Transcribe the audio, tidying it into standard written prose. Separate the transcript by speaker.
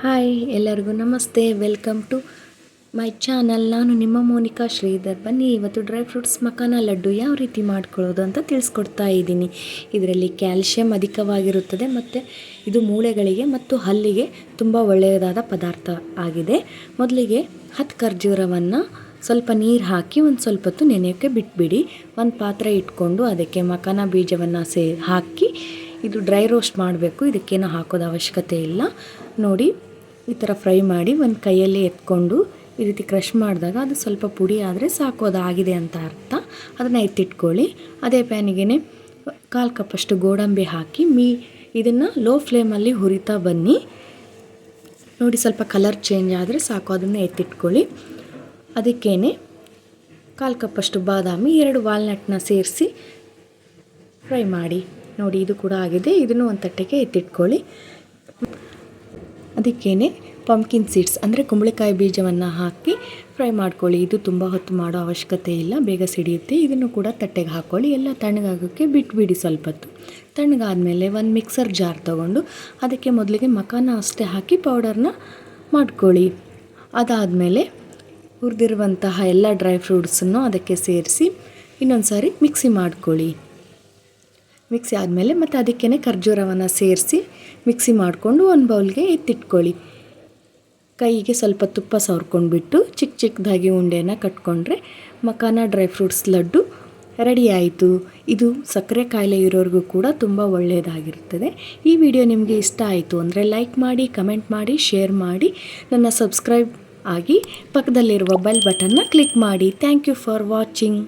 Speaker 1: Hi ಎಲ್ಲರಿಗೂ ನಮಸ್ತೆ, welcome to my channel. ನಾನು ನಿಮ್ಮ ಮೋನಿಕಾ ಶ್ರೀಧರ್. ಬನ್ನಿ ಇವತ್ತು ಡ್ರೈ ಫ್ರೂಟ್ಸ್ ಮಖಾನ ಲಡ್ಡು ಯಾವ ರೀತಿ ಮಾಡ್ಕೊಳ್ಳೋದು ಅಂತ ತಿಳಿಸ್ಕೊಡ್ತಾ ಇದ್ದೀನಿ. ಇದರಲ್ಲಿ ಕ್ಯಾಲ್ಶಿಯಂ ಅಧಿಕವಾಗಿರುತ್ತದೆ ಮತ್ತು ಇದು ಮೂಳೆಗಳಿಗೆ ಮತ್ತು ಹಲ್ಲಿಗೆ ತುಂಬ ಒಳ್ಳೆಯದಾದ ಪದಾರ್ಥ ಆಗಿದೆ. ಮೊದಲಿಗೆ 10 ಖರ್ಜೂರವನ್ನು ಸ್ವಲ್ಪ ನೀರು ಹಾಕಿ ಒಂದು ಸ್ವಲ್ಪ ಹೊತ್ತು ನೆನೆಯೋಕ್ಕೆ ಬಿಟ್ಬಿಡಿ. ಒಂದು ಪಾತ್ರೆ ಇಟ್ಕೊಂಡು ಅದಕ್ಕೆ ಮಖಾನ ಬೀಜವನ್ನು ಹಾಕಿ ಇದು ಡ್ರೈ ರೋಸ್ಟ್ ಮಾಡಬೇಕು. ಇದಕ್ಕೇನು ಹಾಕೋದು ಅವಶ್ಯಕತೆ ಇಲ್ಲ. ನೋಡಿ, ಈ ಥರ ಫ್ರೈ ಮಾಡಿ ಒಂದು ಕೈಯಲ್ಲಿ ಎತ್ಕೊಂಡು ಈ ರೀತಿ ಕ್ರಷ್ ಮಾಡಿದಾಗ ಅದು ಸ್ವಲ್ಪ ಪುಡಿ ಆದರೆ ಸಾಕು, ಅದಾಗಿದೆ ಅಂತ ಅರ್ಥ. ಅದನ್ನು ಎತ್ತಿಟ್ಕೊಳ್ಳಿ. ಅದೇ ಪ್ಯಾನಿಗೆ 1/4 ಕಪ್ಪಷ್ಟು ಗೋಡಂಬಿ ಹಾಕಿ ಇದನ್ನು ಲೋ ಫ್ಲೇಮಲ್ಲಿ ಹುರಿತಾ ಬನ್ನಿ. ನೋಡಿ, ಸ್ವಲ್ಪ ಕಲರ್ ಚೇಂಜ್ ಆದರೆ ಸಾಕು, ಅದನ್ನು ಎತ್ತಿಟ್ಕೊಳ್ಳಿ. ಅದಕ್ಕೇ 1/4 ಕಪ್ಪಷ್ಟು ಬಾದಾಮಿ, 2 ವಾಲ್ನಟ್ನ ಸೇರಿಸಿ ಫ್ರೈ ಮಾಡಿ. ನೋಡಿ, ಇದು ಕೂಡ ಆಗಿದೆ. ಇದನ್ನು ಒಂದು ತಟ್ಟೆಗೆ ಎತ್ತಿಟ್ಕೊಳ್ಳಿ. ಅದಕ್ಕೇ ಪಂಪ್ಕಿನ್ ಸೀಡ್ಸ್ ಅಂದರೆ ಕುಂಬಳಕಾಯಿ ಬೀಜವನ್ನು ಹಾಕಿ ಫ್ರೈ ಮಾಡ್ಕೊಳ್ಳಿ. ಇದು ತುಂಬ ಹೊತ್ತು ಮಾಡೋ ಅವಶ್ಯಕತೆ ಇಲ್ಲ, ಬೇಗ ಸಿಡಿಯುತ್ತೆ. ಇದನ್ನು ಕೂಡ ತಟ್ಟೆಗೆ ಹಾಕ್ಕೊಳ್ಳಿ. ಎಲ್ಲ ತಣ್ಣಗಾಗೋಕ್ಕೆ ಬಿಟ್ಬಿಡಿ. ಸ್ವಲ್ಪ ಹೊತ್ತು ತಣ್ಣಗಾದಮೇಲೆ ಒಂದು ಮಿಕ್ಸರ್ ಜಾರ್ ತೊಗೊಂಡು ಅದಕ್ಕೆ ಮೊದಲಿಗೆ ಮಖಾನ ಅಷ್ಟೇ ಹಾಕಿ ಪೌಡರ್ನ ಮಾಡ್ಕೊಳ್ಳಿ. ಅದಾದಮೇಲೆ ಹುರಿದಿರುವಂತಹ ಎಲ್ಲ ಡ್ರೈ ಫ್ರೂಟ್ಸನ್ನು ಅದಕ್ಕೆ ಸೇರಿಸಿ ಇನ್ನೊಂದು ಸಾರಿ ಮಿಕ್ಸಿ ಮಾಡ್ಕೊಳ್ಳಿ. ಮಿಕ್ಸಿ ಆದಮೇಲೆ ಮತ್ತು ಅದಕ್ಕೇ ಖರ್ಜೂರವನ್ನು ಸೇರಿಸಿ ಮಿಕ್ಸಿ ಮಾಡಿಕೊಂಡು ಒಂದು ಬೌಲ್ಗೆ ಎತ್ತಿಟ್ಕೊಳ್ಳಿ. ಕೈಗೆ ಸ್ವಲ್ಪ ತುಪ್ಪ ಸವರ್ಕೊಂಡ್ಬಿಟ್ಟು ಚಿಕ್ಕದಾಗಿ ಉಂಡೆನ ಕಟ್ಕೊಂಡ್ರೆ makhana dry fruits laddu ready ಆಯಿತು. ಇದು ಸಕ್ಕರೆ ಕಾಯಿಲೆ ಇರೋರಿಗೂ ಕೂಡ ತುಂಬ ಒಳ್ಳೆಯದಾಗಿರ್ತದೆ. ಈ ವಿಡಿಯೋ ನಿಮಗೆ ಇಷ್ಟ ಆಯಿತು ಅಂದರೆ ಲೈಕ್ ಮಾಡಿ, ಕಮೆಂಟ್ ಮಾಡಿ, ಶೇರ್ ಮಾಡಿ, ನನ್ನ ಸಬ್ಸ್ಕ್ರೈಬ್ ಆಗಿ ಪಕ್ಕದಲ್ಲಿರುವ ಬೆಲ್ ಬಟನ್ನ ಕ್ಲಿಕ್ ಮಾಡಿ. Thank you for watching.